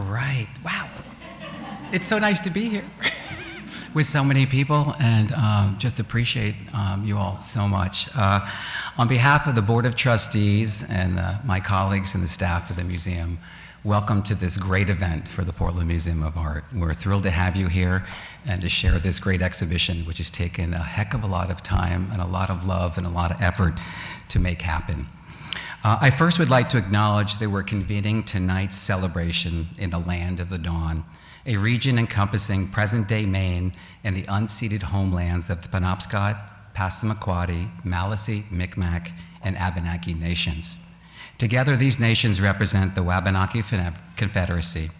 right. Wow. It's so nice to be here with so many people, and just appreciate you all so much. On behalf of the Board of Trustees and my colleagues and the staff of the museum, welcome to this great event for the Portland Museum of Art. We're thrilled to have you here and to share this great exhibition, which has taken a heck of a lot of time and a lot of love and a lot of effort to make happen. I first would like to acknowledge that we're convening tonight's celebration in the land of the dawn, a region encompassing present-day Maine and the unceded homelands of the Penobscot, Passamaquoddy, Maliseet, Micmac, and Abenaki nations. Together, these nations represent the Wabanaki Confederacy.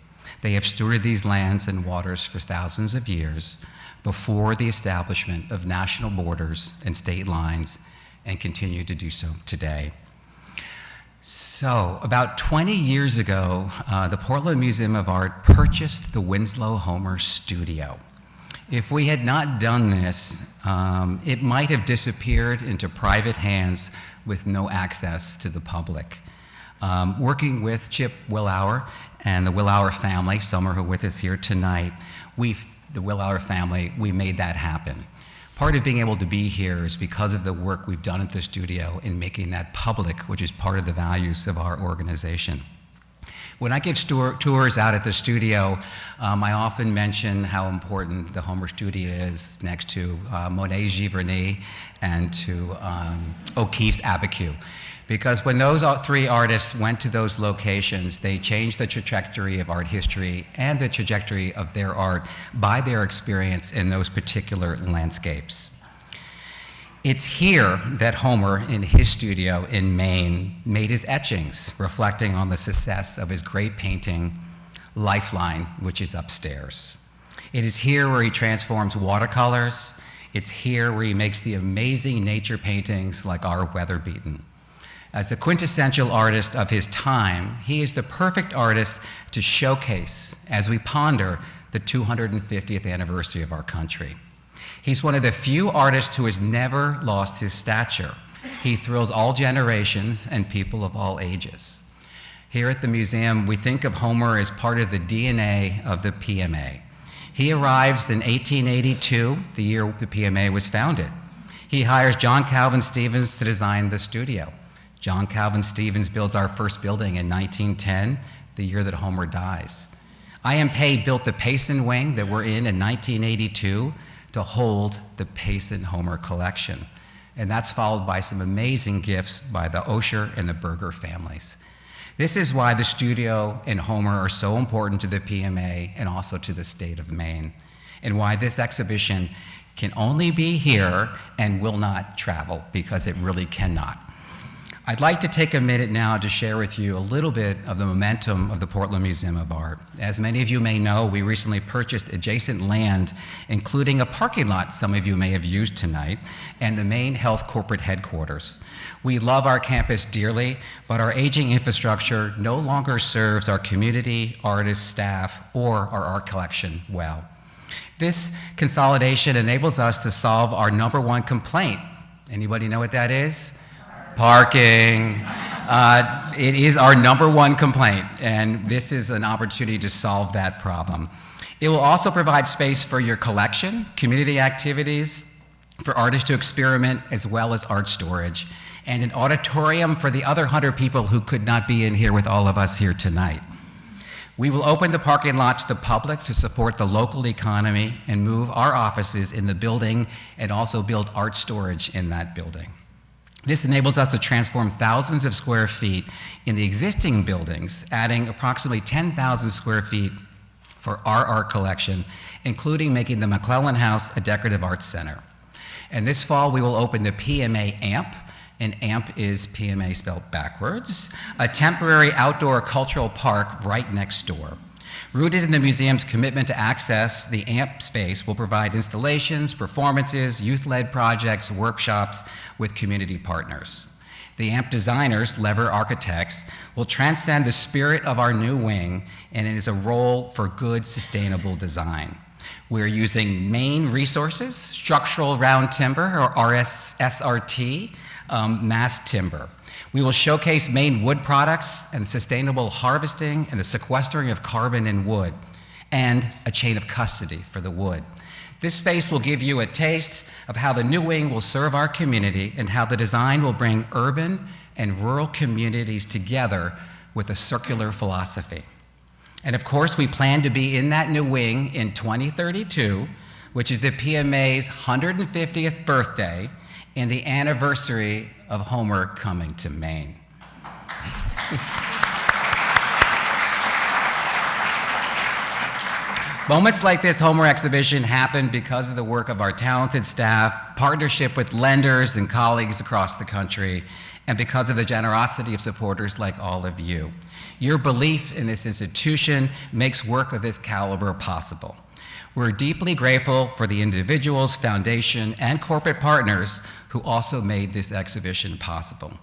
They have stewarded these lands and waters for thousands of years before the establishment of national borders and state lines, and continue to do so today. So, about 20 years ago, the Portland Museum of Art purchased the Winslow Homer studio. If we had not done this, it might have disappeared into private hands with no access to the public. Working with Chip Willauer and the Willauer family, some are with us here tonight, the Willauer family, we made that happen. Part of being able to be here is because of the work we've done at the studio in making that public, which is part of the values of our organization. When I give tours out at the studio, I often mention how important the Homer studio is next to Monet's Giverny and to O'Keeffe's Abiquiu. Because when those three artists went to those locations, they changed the trajectory of art history and the trajectory of their art by their experience in those particular landscapes. It's here that Homer, in his studio in Maine, made his etchings, reflecting on the success of his great painting, Lifeline, which is upstairs. It is here where he transforms watercolors. It's here where he makes the amazing nature paintings like our Weather Beaten. As the quintessential artist of his time, he is the perfect artist to showcase as we ponder the 250th anniversary of our country. He's one of the few artists who has never lost his stature. He thrills all generations and people of all ages. Here at the museum, we think of Homer as part of the DNA of the PMA. He arrives in 1882, the year the PMA was founded. He hires John Calvin Stevens to design the studio. John Calvin Stevens builds our first building in 1910, the year that Homer dies. I.M. Pei built the Payson wing that we're in 1982 to hold the Payson Homer collection. And that's followed by some amazing gifts by the Osher and the Berger families. This is why the studio and Homer are so important to the PMA and also to the state of Maine, and why this exhibition can only be here and will not travel, because it really cannot. I'd like to take a minute now to share with you a little bit of the momentum of the Portland Museum of Art. As many of you may know, we recently purchased adjacent land, including a parking lot some of you may have used tonight, and the Maine Health corporate headquarters. We love our campus dearly, but our aging infrastructure no longer serves our community, artists, staff, or our art collection well. This consolidation enables us to solve our #1 complaint. Anybody know what that is? Parking. It is our #1 complaint, and this is an opportunity to solve that problem. It will also provide space for your collection, community activities, for artists to experiment, as well as art storage, and an auditorium for the other 100 people who could not be in here with all of us here tonight. We will open the parking lot to the public to support the local economy and move our offices in the building and also build art storage in that building. This enables us to transform thousands of square feet in the existing buildings, adding approximately 10,000 square feet for our art collection, including making the McClellan House a decorative arts center. And this fall, we will open the PMA AMP, and AMP is PMA spelled backwards, a temporary outdoor cultural park right next door. Rooted in the museum's commitment to access, the AMP space will provide installations, performances, youth-led projects, workshops with community partners. The AMP designers, Lever Architects, will transcend the spirit of our new wing, and it is a role for good, sustainable design. We're using Maine resources, structural round timber, or SRT, mass timber. We will showcase Maine wood products and sustainable harvesting and the sequestering of carbon in wood, and a chain of custody for the wood. This space will give you a taste of how the new wing will serve our community and how the design will bring urban and rural communities together with a circular philosophy. And of course, we plan to be in that new wing in 2032, which is the PMA's 150th birthday and the anniversary of Homer coming to Maine. Moments like this Homer exhibition happen because of the work of our talented staff, partnership with lenders and colleagues across the country, and because of the generosity of supporters like all of you. Your belief in this institution makes work of this caliber possible. We're deeply grateful for the individuals, foundation, and corporate partners who also made this exhibition possible.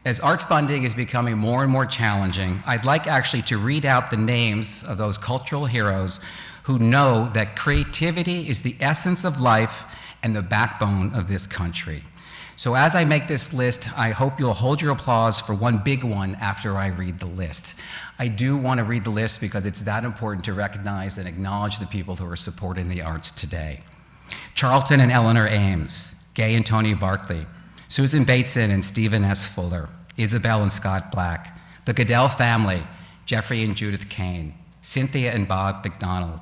As art funding is becoming more and more challenging, I'd like actually to read out the names of those cultural heroes who know that creativity is the essence of life and the backbone of this country. So as I make this list, I hope you'll hold your applause for one big one after I read the list. I do want to read the list because it's that important to recognize and acknowledge the people who are supporting the arts today. Charlton and Eleanor Ames, Gay and Tony Barkley, Susan Bateson and Stephen S. Fuller, Isabel and Scott Black, the Goodell family, Jeffrey and Judith Kane, Cynthia and Bob McDonald,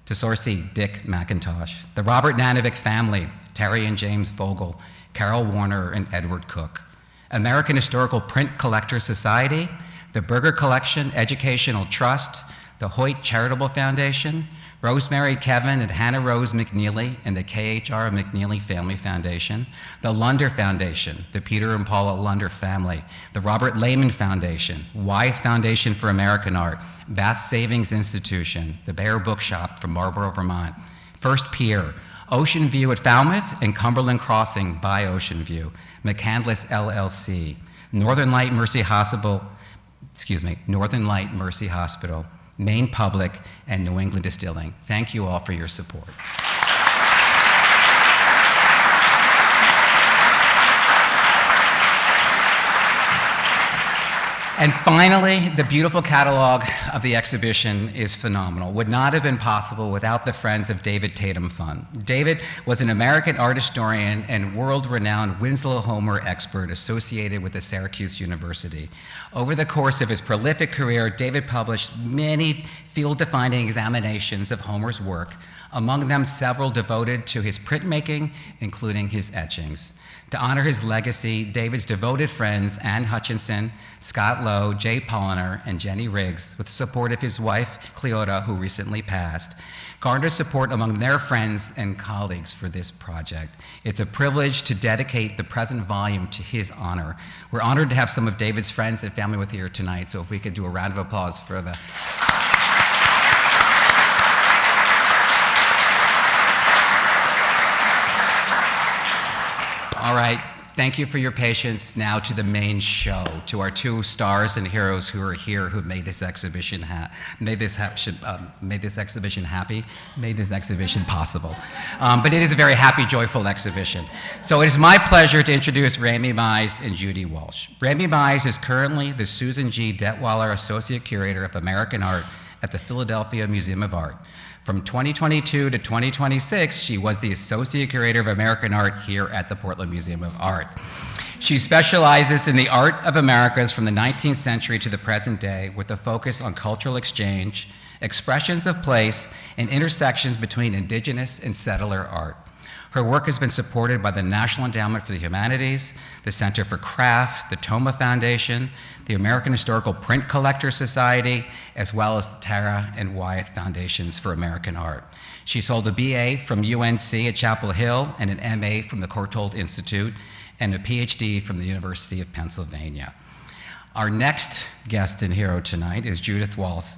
Tesorsi Dick McIntosh, the Robert Nanovic family, Terry and James Vogel, Carol Warner and Edward Cook, American Historical Print Collectors Society, the Berger Collection Educational Trust, the Hoyt Charitable Foundation, Rosemary Kevin and Hannah Rose McNeely and the KHR McNeely Family Foundation, the Lunder Foundation, the Peter and Paula Lunder family, the Robert Lehman Foundation, Wyeth Foundation for American Art, Bath Savings Institution, the Bear Bookshop from Marlborough, Vermont, First Pier, Ocean View at Falmouth and Cumberland Crossing by Ocean View, McCandless LLC, Northern Light Mercy Hospital, Maine Public, and New England Distilling. Thank you all for your support. And finally, the beautiful catalog of the exhibition is phenomenal. Would not have been possible without the Friends of David Tatum Fund. David was an American art historian and world-renowned Winslow Homer expert associated with the Syracuse University. Over the course of his prolific career, David published many field-defining examinations of Homer's work, among them several devoted to his printmaking, including his etchings. To honor his legacy, David's devoted friends, Ann Hutchinson, Scott Lowe, Jay Polliner, and Jenny Riggs, with the support of his wife, Cleota, who recently passed, garnered support among their friends and colleagues for this project. It's a privilege to dedicate the present volume to his honor. We're honored to have some of David's friends and family with here tonight, so if we could do a round of applause for the... All right, thank you for your patience. Now to the main show, to our two stars and heroes who are here, who made this exhibition made this exhibition possible. But it is a very happy, joyful exhibition. So it is my pleasure to introduce Rami Mize and Judy Walsh. Rami Mize is currently the Susan G. Detweiler Associate Curator of American Art at the Philadelphia Museum of Art. From 2022 to 2026, she was the Associate Curator of American Art here at the Portland Museum of Art. She specializes in the art of Americas from the 19th century to the present day, with a focus on cultural exchange, expressions of place, and intersections between indigenous and settler art. Her work has been supported by the National Endowment for the Humanities, the Center for Craft, the Toma Foundation, the American Historical Print Collectors Society, as well as the Tara and Wyeth Foundations for American Art. She's held a BA from UNC at Chapel Hill and an MA from the Courtauld Institute and a PhD from the University of Pennsylvania. Our next guest and hero tonight is Judith Walsh,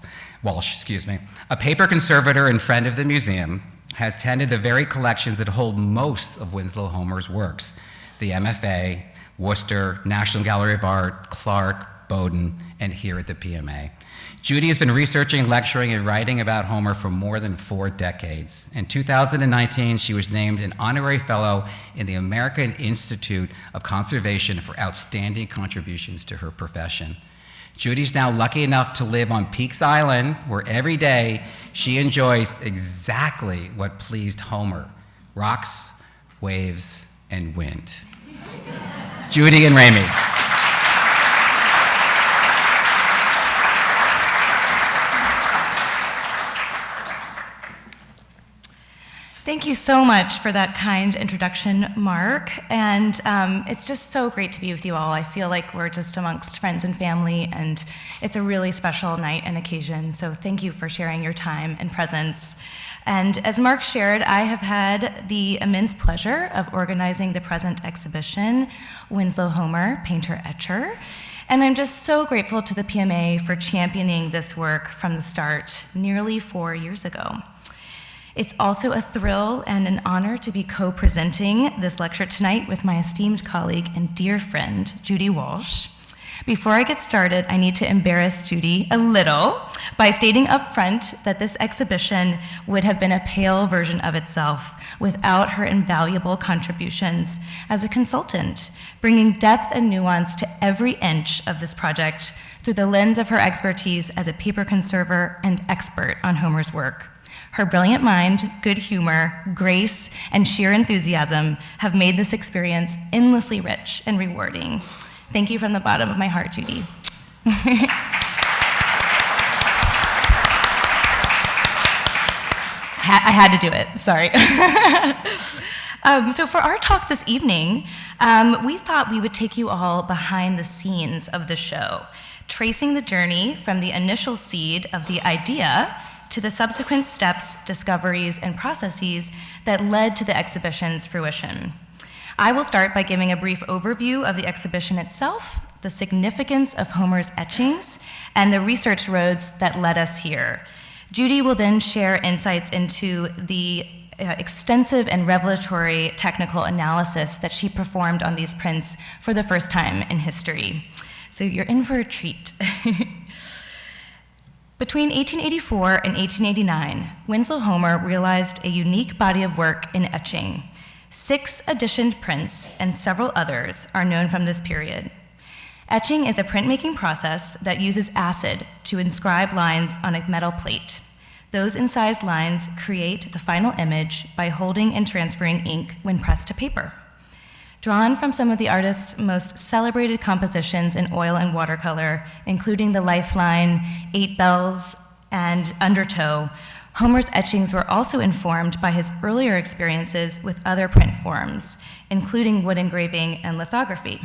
a paper conservator and friend of the museum, has tended the very collections that hold most of Winslow Homer's works, the MFA, Worcester, National Gallery of Art, Clark, Bowdoin, and here at the PMA. Judy has been researching, lecturing, and writing about Homer for more than 4 decades. In 2019, she was named an honorary fellow in the American Institute of Conservation for outstanding contributions to her profession. Judy's now lucky enough to live on Peaks Island, where every day she enjoys exactly what pleased Homer: rocks, waves, and wind. Judy and Ramy. Thank you so much for that kind introduction, Mark. And it's just so great to be with you all. I feel like we're just amongst friends and family, and it's a really special night and occasion. So thank you for sharing your time and presence. And as Mark shared, I have had the immense pleasure of organizing the present exhibition, Winslow Homer, Painter, Etcher. And I'm just so grateful to the PMA for championing this work from the start nearly 4 years ago. It's also a thrill and an honor to be co-presenting this lecture tonight with my esteemed colleague and dear friend, Judy Walsh. Before I get started, I need to embarrass Judy a little by stating up front that this exhibition would have been a pale version of itself without her invaluable contributions as a consultant, bringing depth and nuance to every inch of this project through the lens of her expertise as a paper conserver and expert on Homer's work. Her brilliant mind, good humor, grace, and sheer enthusiasm have made this experience endlessly rich and rewarding. Thank you from the bottom of my heart, Judy. I had to do it, sorry. So for our talk this evening, we thought we would take you all behind the scenes of the show, tracing the journey from the initial seed of the idea to the subsequent steps, discoveries, and processes that led to the exhibition's fruition. I will start by giving a brief overview of the exhibition itself, the significance of Homer's etchings, and the research roads that led us here. Judy will then share insights into the extensive and revelatory technical analysis that she performed on these prints for the first time in history. So you're in for a treat. Between 1884 and 1889, Winslow Homer realized a unique body of work in etching. 6 editioned prints and several others are known from this period. Etching is a printmaking process that uses acid to inscribe lines on a metal plate. Those incised lines create the final image by holding and transferring ink when pressed to paper. Drawn from some of the artist's most celebrated compositions in oil and watercolor, including the Lifeline, 8 Bells, and Undertow, Homer's etchings were also informed by his earlier experiences with other print forms, including wood engraving and lithography.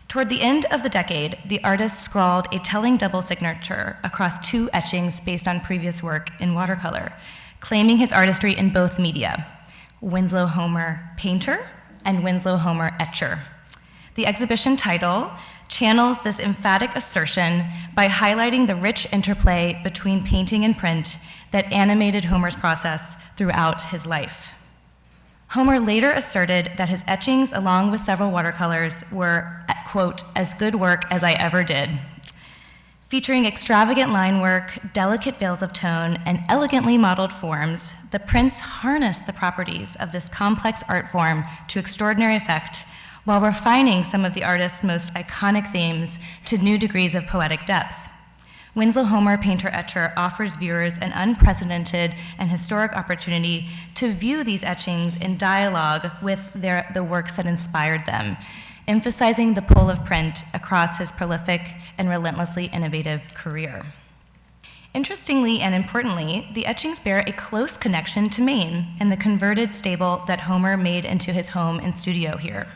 Toward the end of the decade, the artist scrawled a telling double signature across 2 etchings based on previous work in watercolor, claiming his artistry in both media: Winslow Homer, Painter, and Winslow Homer, Etcher. The exhibition title channels this emphatic assertion by highlighting the rich interplay between painting and print that animated Homer's process throughout his life. Homer later asserted that his etchings, along with several watercolors, were, quote, as good work as I ever did. Featuring extravagant line work, delicate veils of tone, and elegantly modeled forms, the prints harness the properties of this complex art form to extraordinary effect, while refining some of the artist's most iconic themes to new degrees of poetic depth. Winslow Homer, Painter, Etcher offers viewers an unprecedented and historic opportunity to view these etchings in dialogue with the works that inspired them, emphasizing the pull of print across his prolific and relentlessly innovative career. Interestingly and importantly, the etchings bear a close connection to Maine and the converted stable that Homer made into his home and studio here.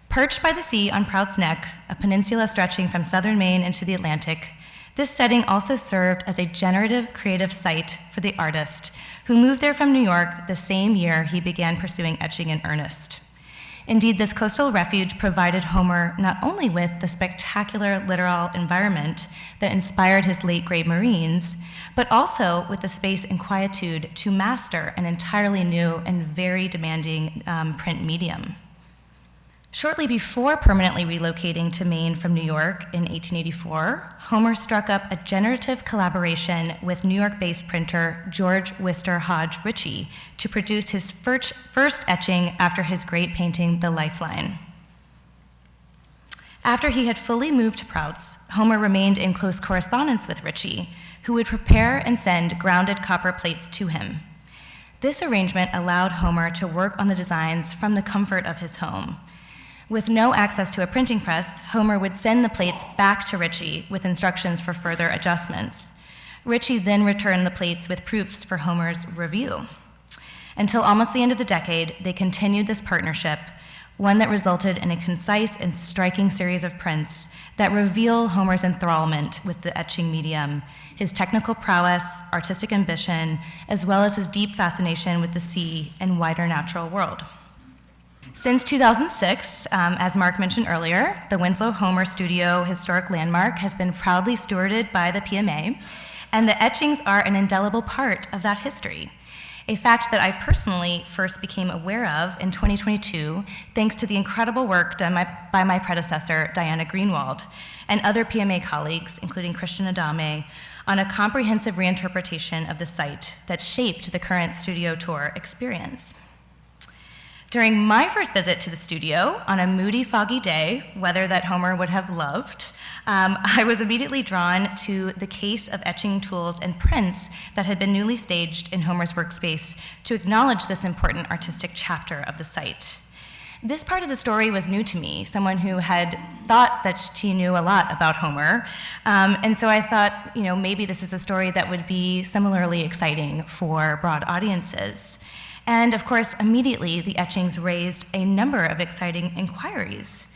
Perched by the sea on Prout's Neck, a peninsula stretching from southern Maine into the Atlantic, this setting also served as a generative creative site for the artist, who moved there from New York the same year he began pursuing etching in earnest. Indeed, this coastal refuge provided Homer not only with the spectacular littoral environment that inspired his late great Marines, but also with the space and quietude to master an entirely new and very demanding print medium. Shortly before permanently relocating to Maine from New York in 1884, Homer struck up a generative collaboration with New York-based printer George Wister Hodge Ritchie to produce his first etching after his great painting, The Lifeline. After he had fully moved to Prout's, Homer remained in close correspondence with Ritchie, who would prepare and send grounded copper plates to him. This arrangement allowed Homer to work on the designs from the comfort of his home. With no access to a printing press, Homer would send the plates back to Ritchie with instructions for further adjustments. Ritchie then returned the plates with proofs for Homer's review. Until almost the end of the decade, they continued this partnership, one that resulted in a concise and striking series of prints that reveal Homer's enthrallment with the etching medium, his technical prowess, artistic ambition, as well as his deep fascination with the sea and wider natural world. Since 2006, as Mark mentioned earlier, the Winslow Homer Studio historic landmark has been proudly stewarded by the PMA, and the etchings are an indelible part of that history, a fact that I personally first became aware of in 2022 thanks to the incredible work done by my predecessor, Diana Greenwald, and other PMA colleagues, including Christian Adame, on a comprehensive reinterpretation of the site that shaped the current studio tour experience. During my first visit to the studio, on a moody, foggy day, weather that Homer would have loved, I was immediately drawn to the case of etching tools and prints that had been newly staged in Homer's workspace to acknowledge this important artistic chapter of the site. This part of the story was new to me, someone who had thought that she knew a lot about Homer, and so I thought, maybe this is a story that would be similarly exciting for broad audiences. And of course, immediately, the etchings raised a number of exciting inquiries.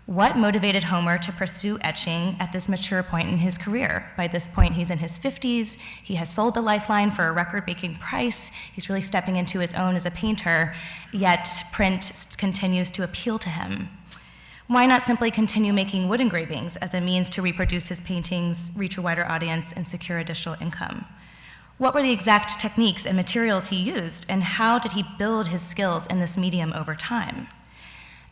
What motivated Homer to pursue etching at this mature point in his career? By this point, he's in his 50s, he has sold the Lifeline for a record-breaking price, he's really stepping into his own as a painter, yet print continues to appeal to him. Why not simply continue making wood engravings as a means to reproduce his paintings, reach a wider audience, and secure additional income? What were the exact techniques and materials he used, and how did he build his skills in this medium over time?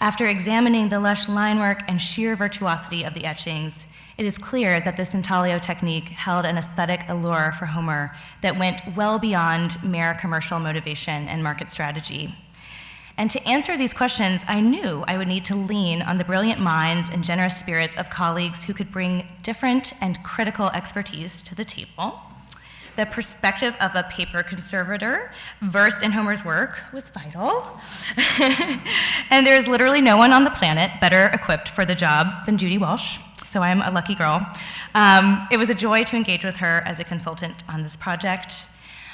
After examining the lush line work and sheer virtuosity of the etchings, it is clear that this intaglio technique held an aesthetic allure for Homer that went well beyond mere commercial motivation and market strategy. And to answer these questions, I knew I would need to lean on the brilliant minds and generous spirits of colleagues who could bring different and critical expertise to the table. The perspective of a paper conservator versed in Homer's work was vital. And there's literally no one on the planet better equipped for the job than Judy Walsh, so I'm a lucky girl. It was a joy to engage with her as a consultant on this project.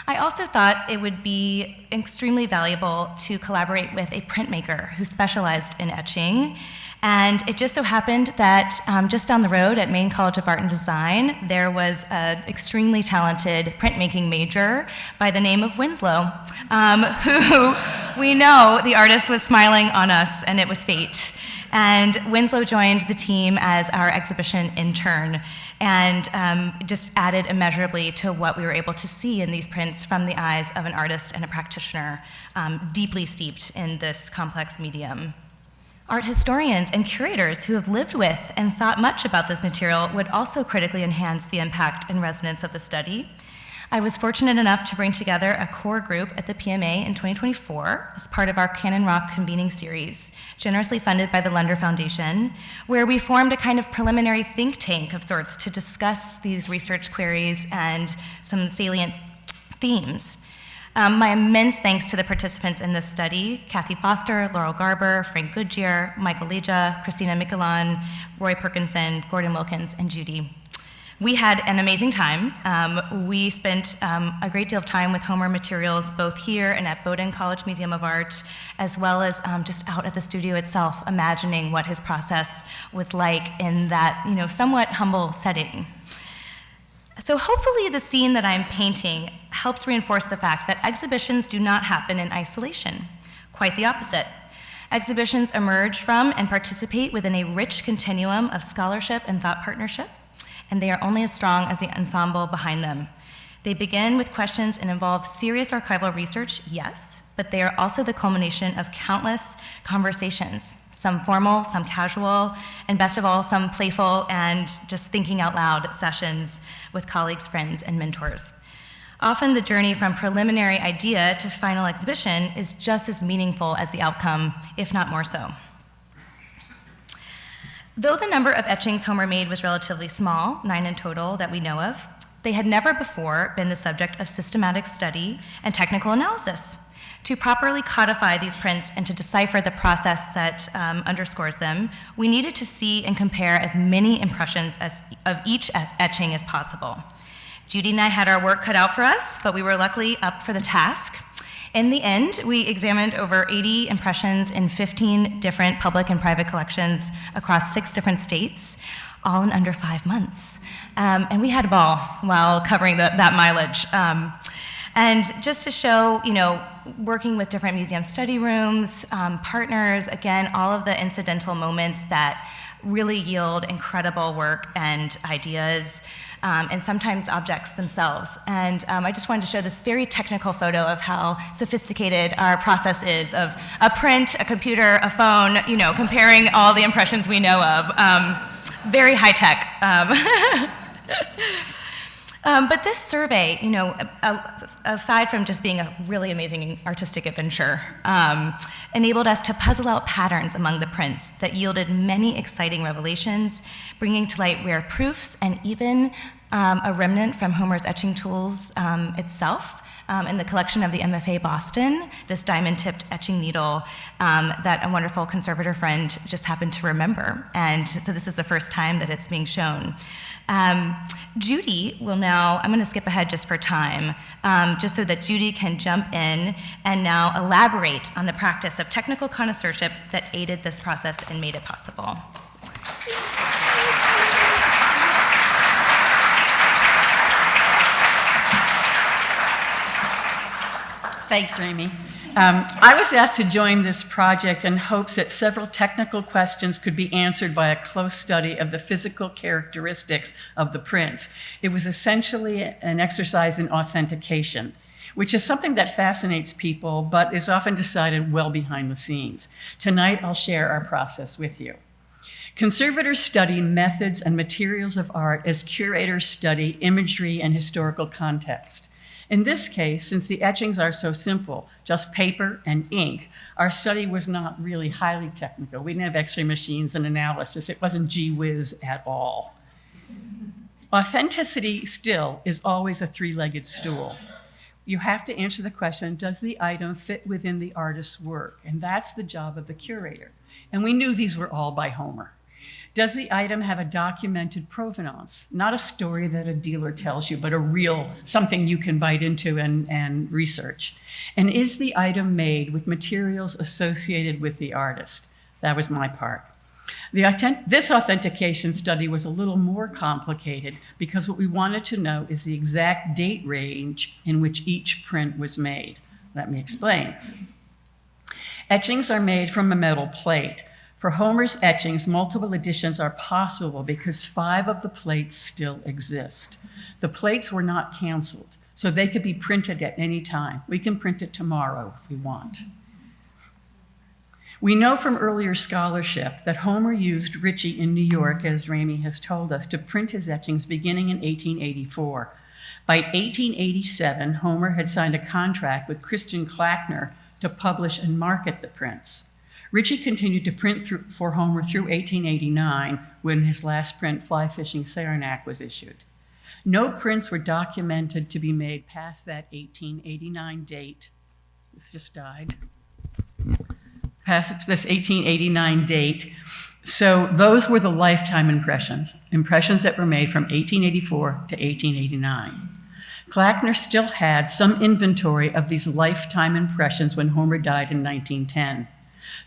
I also thought it would be extremely valuable to collaborate with a printmaker who specialized in etching. And it just so happened that just down the road at Maine College of Art and Design, there was an extremely talented printmaking major by the name of Winslow, who we know the artist was smiling on us, and it was fate. And Winslow joined the team as our exhibition intern, and just added immeasurably to what we were able to see in these prints from the eyes of an artist and a practitioner deeply steeped in this complex medium. Art historians and curators who have lived with and thought much about this material would also critically enhance the impact and resonance of the study. I was fortunate enough to bring together a core group at the PMA in 2024 as part of our Cannon Rock convening series, generously funded by the Lunder Foundation, where we formed a kind of preliminary think tank of sorts to discuss these research queries and some salient themes. My immense thanks to the participants in this study, Kathy Foster, Laurel Garber, Frank Goodyear, Michael Leja, Christina Mikulan, Roy Perkinson, Gordon Wilkins, and Judy. We had an amazing time. We spent a great deal of time with Homer materials, both here and at Bowdoin College Museum of Art, as well as just out at the studio itself, imagining what his process was like in that, somewhat humble setting. So hopefully the scene that I'm painting helps reinforce the fact that exhibitions do not happen in isolation. Quite the opposite. Exhibitions emerge from and participate within a rich continuum of scholarship and thought partnership, and they are only as strong as the ensemble behind them. They begin with questions and involve serious archival research, yes, but they are also the culmination of countless conversations, some formal, some casual, and best of all, some playful and just thinking out loud sessions with colleagues, friends, and mentors. Often the journey from preliminary idea to final exhibition is just as meaningful as the outcome, if not more so. Though the number of etchings Homer made was relatively small, 9 in total that we know of, they had never before been the subject of systematic study and technical analysis. To properly codify these prints and to decipher the process that underscores them, we needed to see and compare as many impressions of each etching as possible. Judy and I had our work cut out for us, but we were luckily up for the task. In the end, we examined over 80 impressions in 15 different public and private collections across 6 different states, all in under 5 months. And we had a ball while covering that mileage. And just to show, working with different museum study rooms, partners, again, all of the incidental moments that really yield incredible work and ideas, and sometimes objects themselves. And I just wanted to show this very technical photo of how sophisticated our process is of a print, a computer, a phone, comparing all the impressions we know of. Very high tech. But this survey, aside from just being a really amazing artistic adventure, enabled us to puzzle out patterns among the prints that yielded many exciting revelations, bringing to light rare proofs and even a remnant from Homer's etching tools itself. In the collection of the MFA Boston, this diamond-tipped etching needle that a wonderful conservator friend just happened to remember. And so this is the first time that it's being shown. Judy will now, I'm gonna skip ahead just for time, just so that Judy can jump in and now elaborate on the practice of technical connoisseurship that aided this process and made it possible. Thanks, Remy. I was asked to join this project in hopes that several technical questions could be answered by a close study of the physical characteristics of the prints. It was essentially an exercise in authentication, which is something that fascinates people, but is often decided well behind the scenes. Tonight, I'll share our process with you. Conservators study methods and materials of art as curators study imagery and historical context. In this case, since the etchings are so simple, just paper and ink, our study was not really highly technical. We didn't have X-ray machines and analysis. It wasn't gee whiz at all. Authenticity still is always a 3-legged stool. You have to answer the question, does the item fit within the artist's work? And that's the job of the curator. And we knew these were all by Homer. Does the item have a documented provenance? Not a story that a dealer tells you, but a real, something you can bite into and research. And is the item made with materials associated with the artist? That was my part. This authentication study was a little more complicated because what we wanted to know is the exact date range in which each print was made. Let me explain. Etchings are made from a metal plate. For Homer's etchings, multiple editions are possible because 5 of the plates still exist. The plates were not canceled, so they could be printed at any time. We can print it tomorrow if we want. We know from earlier scholarship that Homer used Ritchie in New York, as Ramy has told us, to print his etchings beginning in 1884. By 1887, Homer had signed a contract with Christian Klackner to publish and market the prints. Ritchie continued to print for Homer through 1889, when his last print, Fly Fishing Saranac, was issued. No prints were documented to be made past that 1889 date. This just died. Past this 1889 date. So those were the lifetime impressions that were made from 1884 to 1889. Klackner still had some inventory of these lifetime impressions when Homer died in 1910.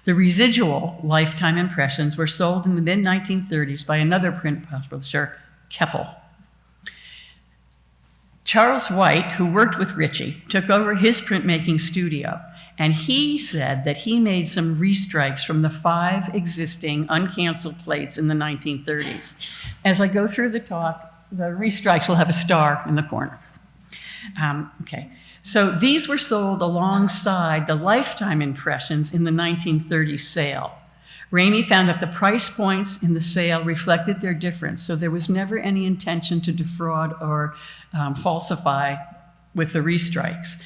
The residual lifetime impressions were sold in the mid-1930s by another print publisher, Keppel. Charles White, who worked with Ritchie, took over his printmaking studio, and he said that he made some restrikes from the 5 existing uncanceled plates in the 1930s. As I go through the talk, the restrikes will have a star in the corner. Okay, so these were sold alongside the lifetime impressions in the 1930 sale. Ramey found that the price points in the sale reflected their difference, so there was never any intention to defraud or falsify with the restrikes.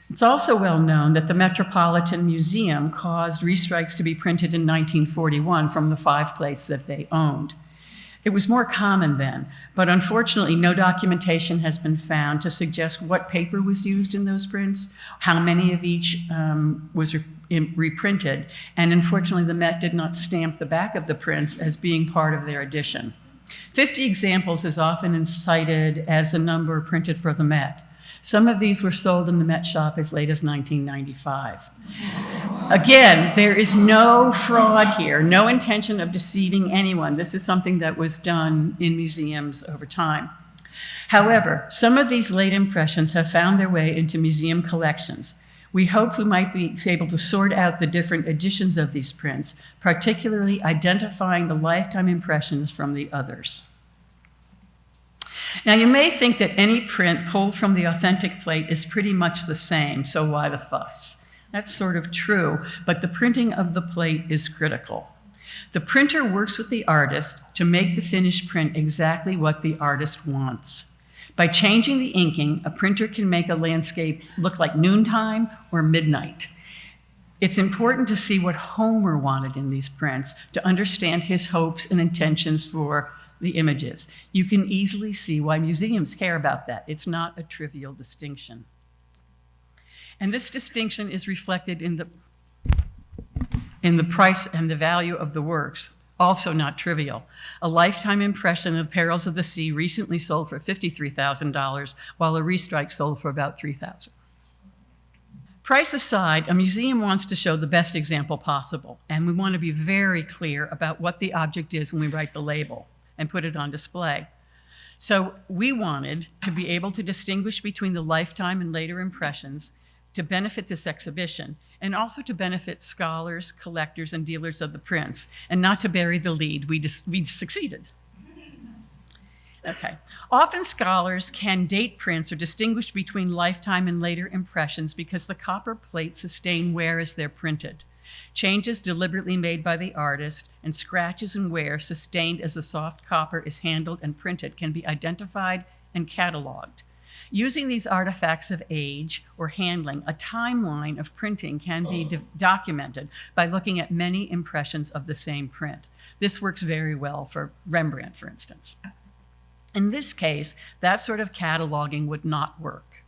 It's also well known that the Metropolitan Museum caused restrikes to be printed in 1941 from the 5 plates that they owned. It was more common then, but unfortunately no documentation has been found to suggest what paper was used in those prints, how many of each was reprinted, and unfortunately the Met did not stamp the back of the prints as being part of their edition. 50 examples is often cited as the number printed for the Met. Some of these were sold in the Met shop as late as 1995. Again, there is no fraud here, no intention of deceiving anyone. This is something that was done in museums over time. However, some of these late impressions have found their way into museum collections. We hope we might be able to sort out the different editions of these prints, particularly identifying the lifetime impressions from the others. Now, you may think that any print pulled from the authentic plate is pretty much the same, so why the fuss? That's sort of true, but the printing of the plate is critical. The printer works with the artist to make the finished print exactly what the artist wants. By changing the inking, a printer can make a landscape look like noontime or midnight. It's important to see what Homer wanted in these prints to understand his hopes and intentions for the images. You can easily see why museums care about that. It's not a trivial distinction. And this distinction is reflected in the price and the value of the works, also not trivial. A lifetime impression of Perils of the Sea recently sold for $53,000, while a restrike sold for about $3,000. Price aside, a museum wants to show the best example possible, and we want to be very clear about what the object is when we write the label and put it on display. So we wanted to be able to distinguish between the lifetime and later impressions to benefit this exhibition, and also to benefit scholars, collectors, and dealers of the prints, and not to bury the lead. We succeeded. Okay. Often scholars can date prints or distinguish between lifetime and later impressions because the copper plates sustain wear as they're printed. Changes deliberately made by the artist and scratches and wear sustained as the soft copper is handled and printed can be identified and cataloged. Using these artifacts of age or handling, a timeline of printing can be documented by looking at many impressions of the same print. This works very well for Rembrandt, for instance. In this case, that sort of cataloging would not work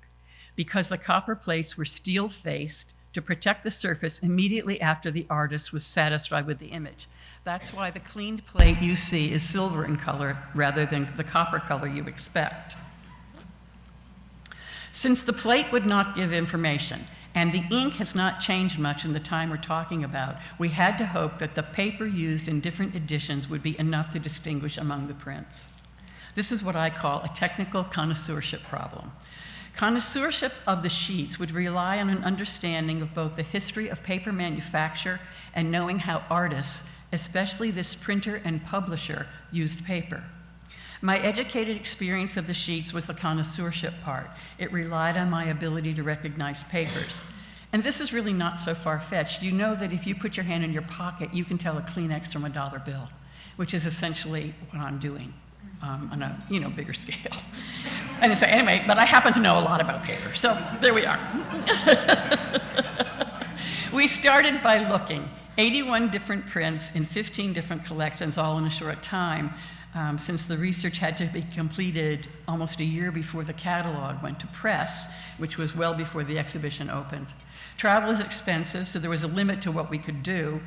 because the copper plates were steel-faced to protect the surface immediately after the artist was satisfied with the image. That's why the cleaned plate you see is silver in color rather than the copper color you expect. Since the plate would not give information and the ink has not changed much in the time we're talking about, we had to hope that the paper used in different editions would be enough to distinguish among the prints. This is what I call a technical connoisseurship problem. Connoisseurship of the sheets would rely on an understanding of both the history of paper manufacture and knowing how artists, especially this printer and publisher, used paper. My educated experience of the sheets was the connoisseurship part. It relied on my ability to recognize papers. And this is really not so far-fetched. You know that if you put your hand in your pocket, you can tell a Kleenex from a dollar bill, which is essentially what I'm doing. On a bigger scale. And so anyway, but I happen to know a lot about paper, so there we are. We started by looking. 81 different prints in 15 different collections, all in a short time, since the research had to be completed almost a year before the catalog went to press, which was well before the exhibition opened. Travel is expensive, so there was a limit to what we could do.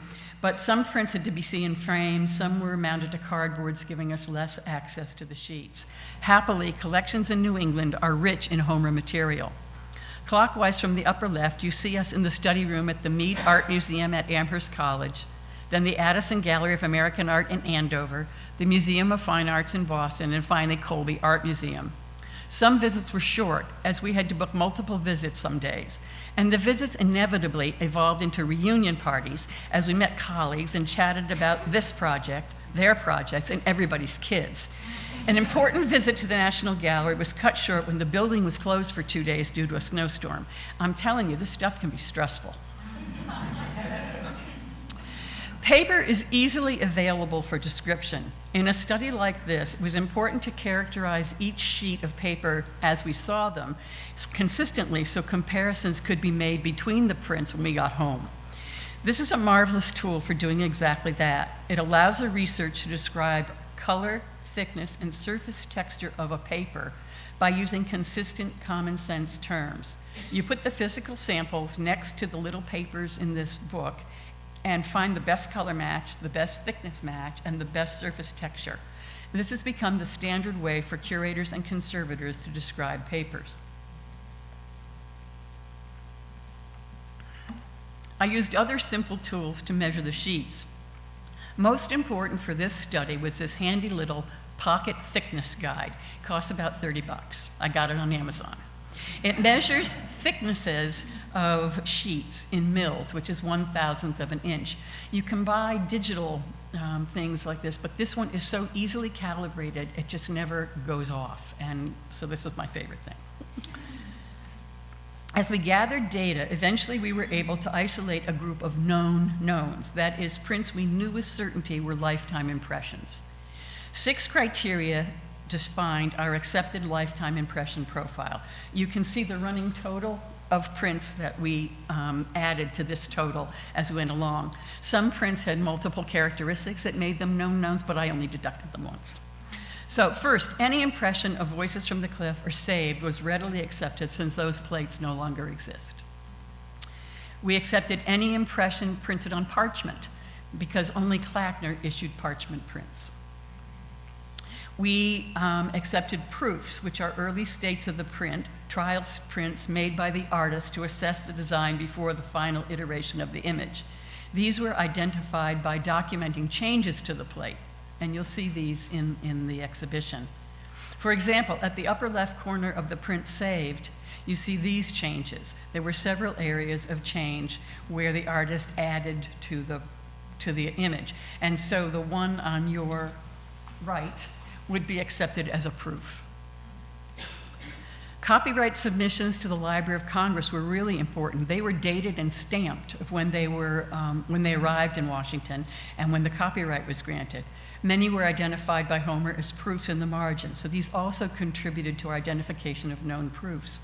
But some prints had to be seen in frames, some were mounted to cardboards, giving us less access to the sheets. Happily, collections in New England are rich in Homer material. Clockwise from the upper left, you see us in the study room at the Mead Art Museum at Amherst College, then the Addison Gallery of American Art in Andover, the Museum of Fine Arts in Boston, and finally Colby Art Museum. Some visits were short, as we had to book multiple visits some days. And the visits inevitably evolved into reunion parties as we met colleagues and chatted about this project, their projects, and everybody's kids. An important visit to the National Gallery was cut short when the building was closed for 2 days due to a snowstorm. I'm telling you, this stuff can be stressful. Paper is easily available for description. In a study like this, it was important to characterize each sheet of paper as we saw them consistently so comparisons could be made between the prints when we got home. This is a marvelous tool for doing exactly that. It allows a researcher to describe color, thickness, and surface texture of a paper by using consistent common sense terms. You put the physical samples next to the little papers in this book and find the best color match, the best thickness match, and the best surface texture. This has become the standard way for curators and conservators to describe papers. I used other simple tools to measure the sheets. Most important for this study was this handy little pocket thickness guide. It costs about $30. I got it on Amazon. It measures thicknesses of sheets in mils, which is 1/1000th of an inch. You can buy digital things like this, but this one is so easily calibrated, it just never goes off. And so this was my favorite thing. As we gathered data, eventually we were able to isolate a group of known knowns, that is, prints we knew with certainty were lifetime impressions. 6 criteria defined our accepted lifetime impression profile. You can see the running total of prints that we added to this total as we went along. Some prints had multiple characteristics that made them known knowns, but I only deducted them once. So first, any impression of Voices from the Cliff or Saved was readily accepted since those plates no longer exist. We accepted any impression printed on parchment because only Klackner issued parchment prints. We accepted proofs, which are early states of the print, trial prints made by the artist to assess the design before the final iteration of the image. These were identified by documenting changes to the plate, and you'll see these in the exhibition. For example, at the upper left corner of the print Saved, you see these changes. There were several areas of change where the artist added to the image. And so the one on your right would be accepted as a proof. Copyright submissions to the Library of Congress were really important. They were dated and stamped of when they arrived in Washington and when the copyright was granted. Many were identified by Homer as proofs in the margin, so these also contributed to our identification of known proofs.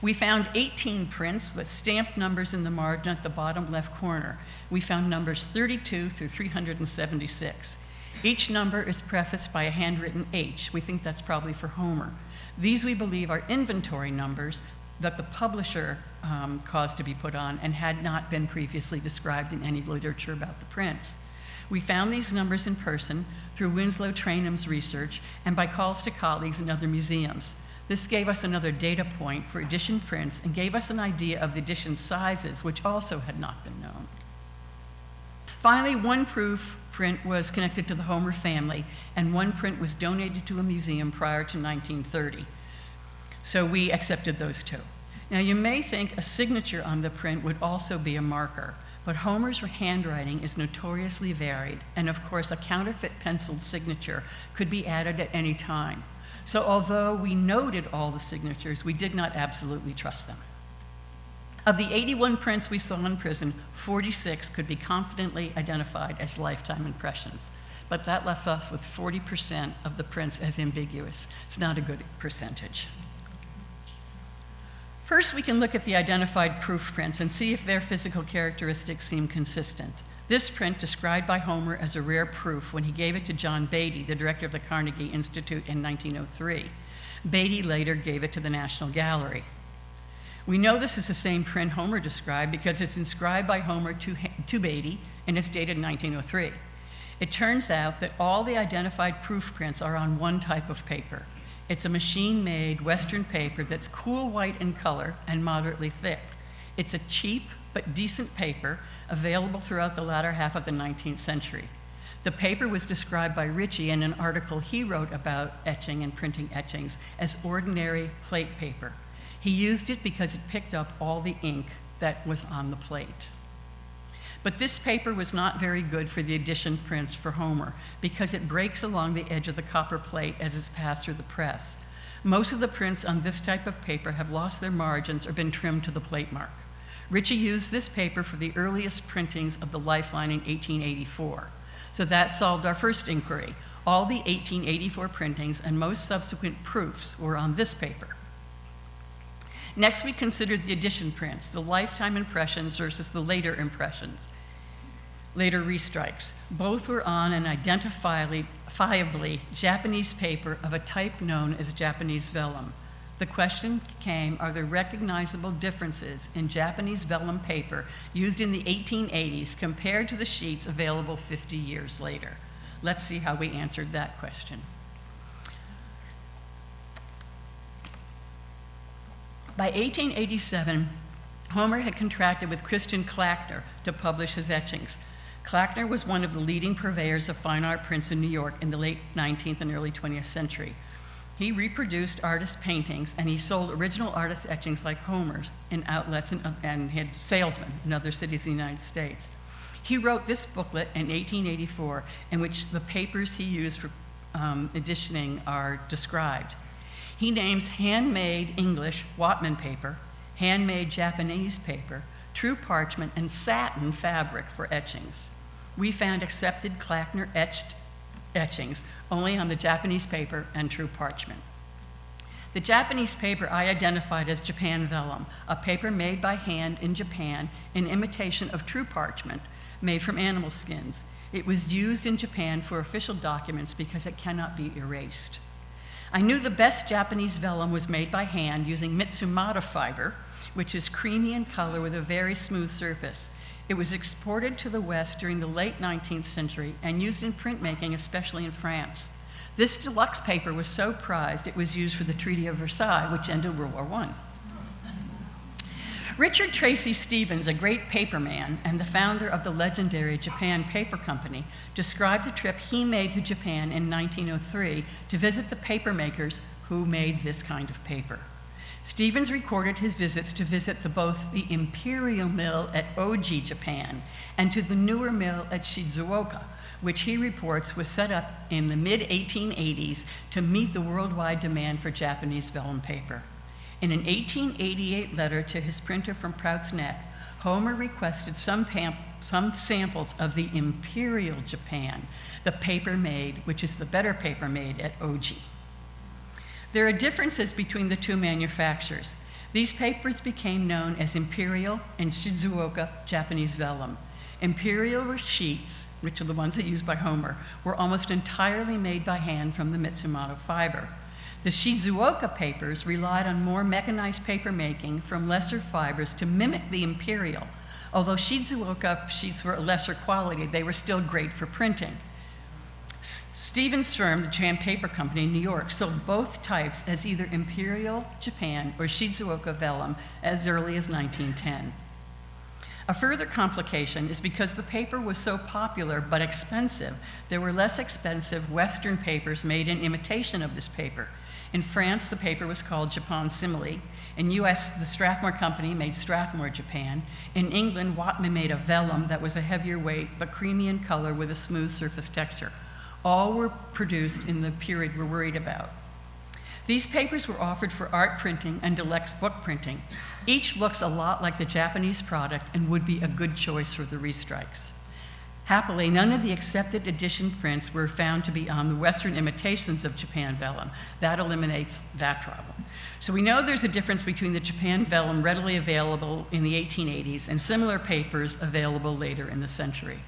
We found 18 prints with stamped numbers in the margin at the bottom left corner. We found numbers 32 through 376. Each number is prefaced by a handwritten H. We think that's probably for Homer. These, we believe, are inventory numbers that the publisher caused to be put on and had not been previously described in any literature about the prints. We found these numbers in person through Winslow Trainham's research and by calls to colleagues in other museums. This gave us another data point for edition prints and gave us an idea of the edition sizes, which also had not been known. Finally, one proof print was connected to the Homer family, and one print was donated to a museum prior to 1930. So we accepted those two. Now, you may think a signature on the print would also be a marker, but Homer's handwriting is notoriously varied, and of course, a counterfeit penciled signature could be added at any time. So although we noted all the signatures, we did not absolutely trust them. Of the 81 prints we saw in prison, 46 could be confidently identified as lifetime impressions, but that left us with 40% of the prints as ambiguous. It's not a good percentage. First, we can look at the identified proof prints and see if their physical characteristics seem consistent. This print, described by Homer as a rare proof when he gave it to John Beatty, the director of the Carnegie Institute, in 1903. Beatty later gave it to the National Gallery. We know this is the same print Homer described because it's inscribed by Homer to Beatty, and it's dated 1903. It turns out that all the identified proof prints are on one type of paper. It's a machine-made Western paper that's cool white in color and moderately thick. It's a cheap but decent paper available throughout the latter half of the 19th century. The paper was described by Ritchie in an article he wrote about etching and printing etchings as ordinary plate paper. He used it because it picked up all the ink that was on the plate. But this paper was not very good for the edition prints for Homer because it breaks along the edge of the copper plate as it's passed through the press. Most of the prints on this type of paper have lost their margins or been trimmed to the plate mark. Ritchie used this paper for the earliest printings of the Lifeline in 1884. So that solved our first inquiry. All the 1884 printings and most subsequent proofs were on this paper. Next, we considered the edition prints, the lifetime impressions versus the later impressions, later restrikes. Both were on an identifiably Japanese paper of a type known as Japanese vellum. The question became, are there recognizable differences in Japanese vellum paper used in the 1880s compared to the sheets available 50 years later? Let's see how we answered that question. By 1887, Homer had contracted with Christian Klackner to publish his etchings. Klackner was one of the leading purveyors of fine art prints in New York in the late 19th and early 20th century. He reproduced artist paintings, and he sold original artist etchings like Homer's in outlets and had salesmen in other cities in the United States. He wrote this booklet in 1884 in which the papers he used for editioning are described. He names handmade English Whatman paper, handmade Japanese paper, true parchment, and satin fabric for etchings. We found accepted Klackner etchings only on the Japanese paper and true parchment. The Japanese paper I identified as Japan vellum, a paper made by hand in Japan in imitation of true parchment made from animal skins. It was used in Japan for official documents because it cannot be erased. I knew the best Japanese vellum was made by hand using Mitsumata fiber, which is creamy in color with a very smooth surface. It was exported to the West during the late 19th century and used in printmaking, especially in France. This deluxe paper was so prized it was used for the Treaty of Versailles, which ended World War I. Richard Tracy Stevens, a great paperman and the founder of the legendary Japan Paper Company, described a trip he made to Japan in 1903 to visit the papermakers who made this kind of paper. Stevens recorded his visits to visit both the Imperial Mill at Oji, Japan, and to the newer mill at Shizuoka, which he reports was set up in the mid-1880s to meet the worldwide demand for Japanese vellum paper. In an 1888 letter to his printer from Prout's Neck, Homer requested some samples of the Imperial Japan, the paper made, which is the better paper made at Oji. There are differences between the two manufacturers. These papers became known as Imperial and Shizuoka Japanese vellum. Imperial sheets, which are the ones that used by Homer, were almost entirely made by hand from the Mitsumata fiber. The Shizuoka papers relied on more mechanized paper making from lesser fibers to mimic the Imperial. Although Shizuoka sheets were a lesser quality, they were still great for printing. Stevens' firm, the Japan Paper Company in New York, sold both types as either Imperial Japan or Shizuoka vellum as early as 1910. A further complication is because the paper was so popular but expensive, there were less expensive Western papers made in imitation of this paper. In France, the paper was called Japan Simile. In US, the Strathmore Company made Strathmore Japan. In England, Whatman made a vellum that was a heavier weight but creamy in color with a smooth surface texture. All were produced in the period we're worried about. These papers were offered for art printing and deluxe book printing. Each looks a lot like the Japanese product and would be a good choice for the restrikes. Happily, none of the accepted edition prints were found to be on the Western imitations of Japan vellum. That eliminates that problem. So we know there's a difference between the Japan vellum readily available in the 1880s and similar papers available later in the century.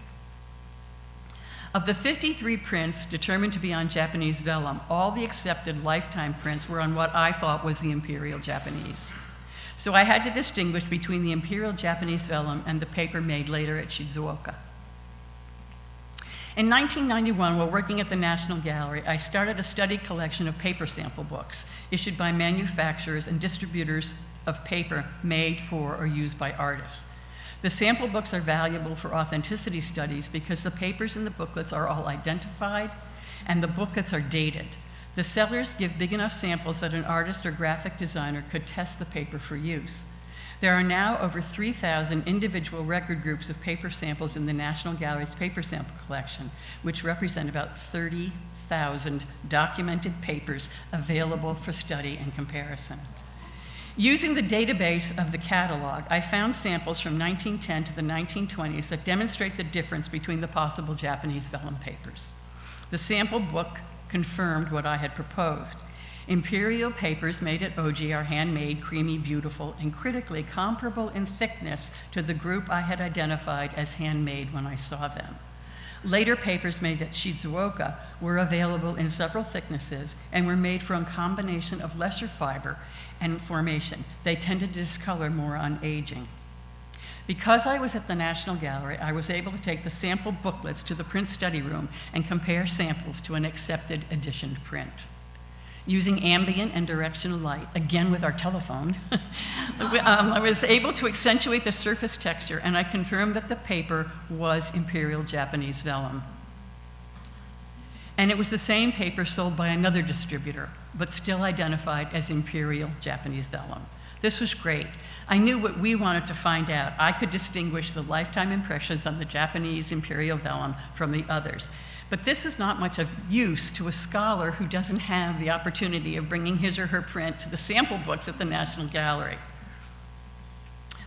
Of the 53 prints determined to be on Japanese vellum, all the accepted lifetime prints were on what I thought was the Imperial Japanese. So I had to distinguish between the Imperial Japanese vellum and the paper made later at Shizuoka. In 1991, while working at the National Gallery, I started a study collection of paper sample books issued by manufacturers and distributors of paper made for or used by artists. The sample books are valuable for authenticity studies because the papers in the booklets are all identified and the booklets are dated. The sellers give big enough samples that an artist or graphic designer could test the paper for use. There are now over 3,000 individual record groups of paper samples in the National Gallery's paper sample collection, which represent about 30,000 documented papers available for study and comparison. Using the database of the catalog, I found samples from 1910 to the 1920s that demonstrate the difference between the possible Japanese vellum papers. The sample book confirmed what I had proposed. Imperial papers made at Oji are handmade, creamy, beautiful, and critically comparable in thickness to the group I had identified as handmade when I saw them. Later papers made at Shizuoka were available in several thicknesses and were made from a combination of lesser fiber and formation. They tended to discolor more on aging. Because I was at the National Gallery, I was able to take the sample booklets to the print study room and compare samples to an accepted editioned print. Using ambient and directional light, again with our telephone, I was able to accentuate the surface texture, and I confirmed that the paper was Imperial Japanese vellum. And it was the same paper sold by another distributor, but still identified as Imperial Japanese vellum. This was great. I knew what we wanted to find out. I could distinguish the lifetime impressions on the Japanese Imperial vellum from the others. But this is not much of use to a scholar who doesn't have the opportunity of bringing his or her print to the sample books at the National Gallery.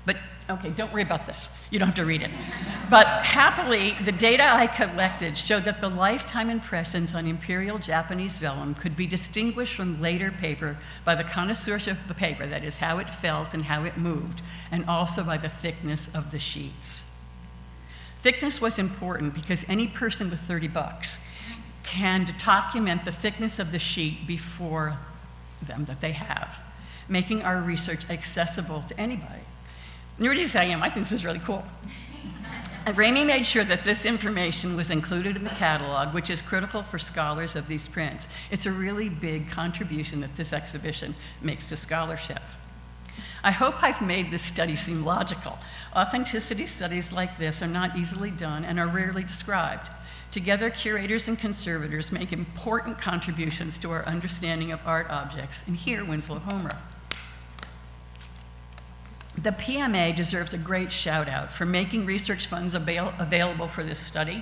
But, okay, don't worry about this. You don't have to read it. But happily, the data I collected showed that the lifetime impressions on Imperial Japanese vellum could be distinguished from later paper by the connoisseurship of the paper, that is, how it felt and how it moved, and also by the thickness of the sheets. Thickness was important because any person with $30 can document the thickness of the sheet before them that they have, making our research accessible to anybody. And you're ready to say, I think this is really cool. Ramey made sure that this information was included in the catalog, which is critical for scholars of these prints. It's a really big contribution that this exhibition makes to scholarship. I hope I've made this study seem logical. Authenticity studies like this are not easily done and are rarely described. Together, curators and conservators make important contributions to our understanding of art objects, and here, Winslow Homer. The PMA deserves a great shout out for making research funds available for this study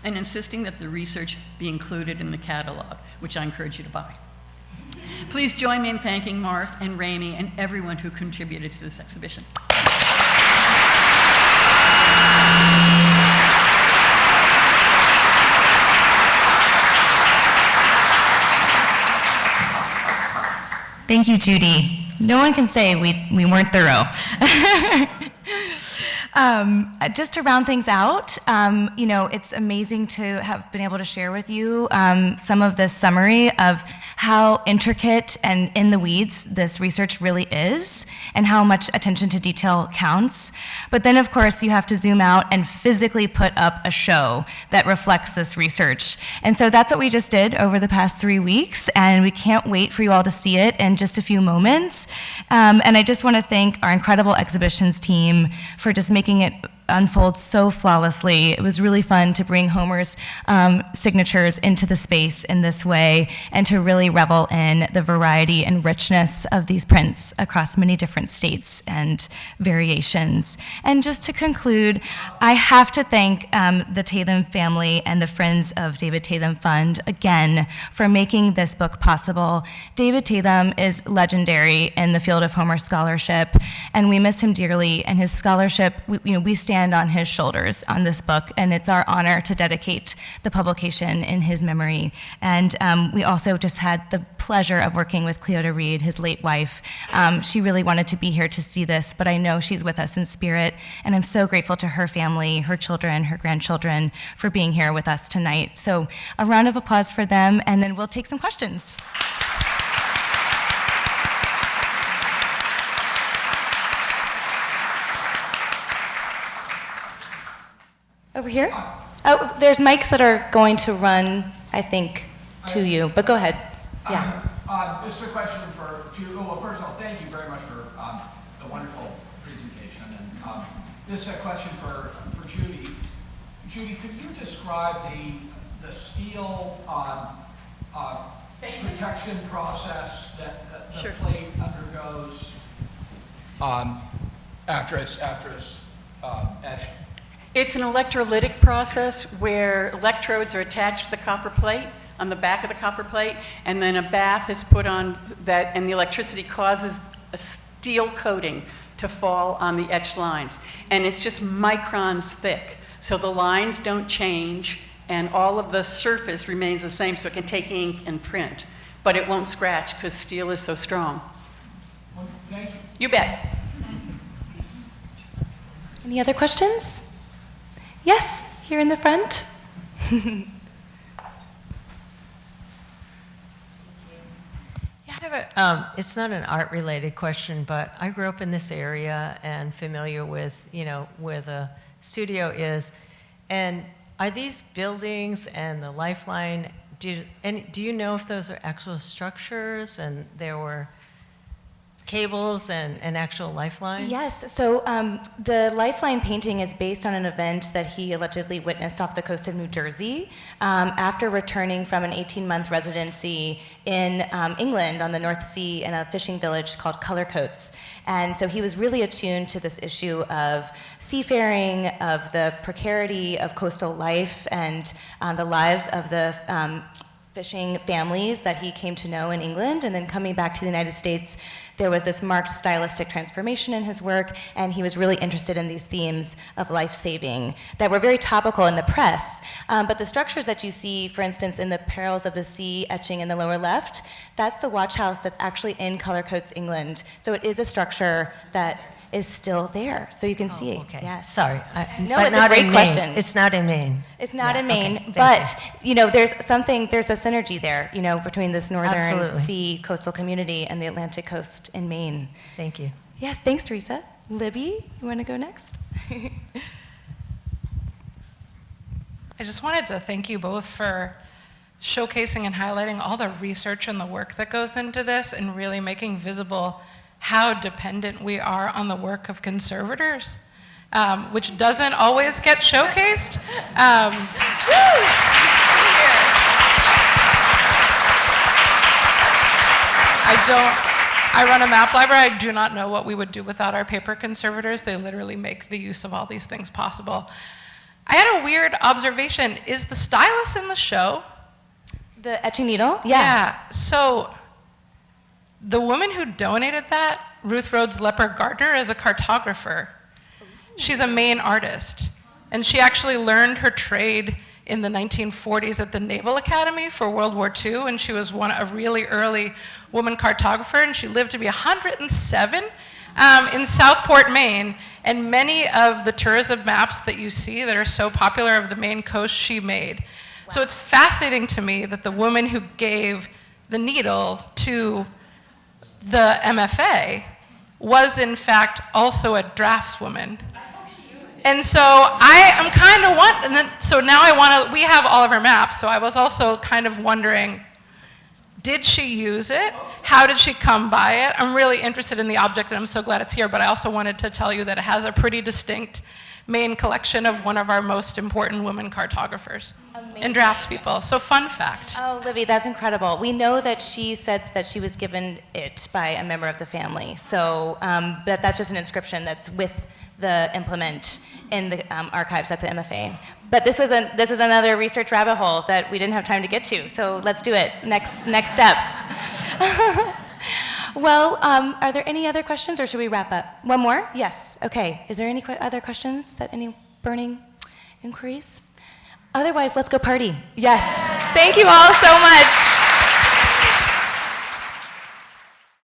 and insisting that the research be included in the catalog, which I encourage you to buy. Please join me in thanking Mark and Ramey and everyone who contributed to this exhibition. Thank you, Judy. No one can say we weren't thorough. Just to round things out, it's amazing to have been able to share with you some of this summary of how intricate and in the weeds this research really is and how much attention to detail counts. But then, of course, you have to zoom out and physically put up a show that reflects this research. And so that's what we just did over the past 3 weeks, and we can't wait for you all to see it in just a few moments. And I just want to thank our incredible exhibitions team for just making it unfold so flawlessly. It was really fun to bring Homer's signatures into the space in this way and to really revel in the variety and richness of these prints across many different states and variations. And just to conclude, I have to thank the Tatham family and the Friends of David Tatham Fund again for making this book possible. David Tatham is legendary in the field of Homer scholarship, and we miss him dearly, and his scholarship, we stand on his shoulders on this book, and it's our honor to dedicate the publication in his memory. And we also just had the pleasure of working with Cleota Reed, his late wife. She really wanted to be here to see this, but I know she's with us in spirit, and I'm so grateful to her family, her children, her grandchildren for being here with us tonight. So a round of applause for them, and then we'll take some questions. Over here? Oh, there's mics that are going to run, I think, to you, but go ahead. Yeah. This is a question for Judy. Well, first of all, thank you very much for the wonderful presentation. And this is a question for Judy. Judy, could you describe the steel protection process that the Sure. plate undergoes after it's etched? It's an electrolytic process where electrodes are attached to the copper plate, on the back of the copper plate, and then a bath is put on that, and the electricity causes a steel coating to fall on the etched lines. And it's just microns thick, so the lines don't change, and all of the surface remains the same, so it can take ink and print. But it won't scratch because steel is so strong. Well, thank you. You bet. Any other questions? Yes, here in the front. I have it's not an art-related question, but I grew up in this area and familiar with, where the studio is. And are these buildings and the lifeline, do you know if those are actual structures and there were cables and actual lifeline? Yes, so the Lifeline painting is based on an event that he allegedly witnessed off the coast of New Jersey after returning from an 18-month residency in England on the North Sea in a fishing village called Cullercoats. And so he was really attuned to this issue of seafaring, of the precarity of coastal life, and the lives of the fishing families that he came to know in England. And then coming back to the United States, there was this marked stylistic transformation in his work, and he was really interested in these themes of life-saving that were very topical in the press. But the structures that you see, for instance, in the Perils of the Sea etching in the lower left, that's the watch house that's actually in Cullercoats, England. So it is a structure that is still there, so you can see. Okay. Yes. Sorry. No, but it's not a great in question. Maine. It's not in Maine. It's not in Maine, okay, but thank there's a synergy there, between this northern Absolutely. sea coastal community and the Atlantic coast in Maine. Thank you. Yes, thanks, Teresa. Libby, you want to go next? I just wanted to thank you both for showcasing and highlighting all the research and the work that goes into this and really making visible how dependent we are on the work of conservators, which doesn't always get showcased. I run a map library. I do not know what we would do without our paper conservators. They literally make the use of all these things possible. I had a weird observation. Is the stylus in the show? The etching needle? Yeah. So the woman who donated that, Ruth Rhodes Leper Gardner, is a cartographer. She's a Maine artist. And she actually learned her trade in the 1940s at the Naval Academy for World War II, and she was a really early woman cartographer, and she lived to be 107 in Southport, Maine. And many of the tourism maps that you see that are so popular of the Maine coast, she made. Wow. So it's fascinating to me that the woman who gave the needle to the MFA was in fact also a draftswoman. And so I am kind of wondering, so now we have all of her maps, so I was also kind of wondering, did she use it? How did she come by it? I'm really interested in the object, and I'm so glad it's here, but I also wanted to tell you that it has a pretty distinct Maine collection of one of our most important women cartographers and draftspeople. So fun fact. Oh, Libby, that's incredible. We know that she said that she was given it by a member of the family. So but that's just an inscription that's with the implement in the archives at the MFA. But this was another research rabbit hole that we didn't have time to get to. So let's do it. Next steps. Well, are there any other questions, or should we wrap up? One more? Yes. Okay. Is there any other questions? Any burning inquiries? Otherwise, let's go party. Yes. Thank you all so much.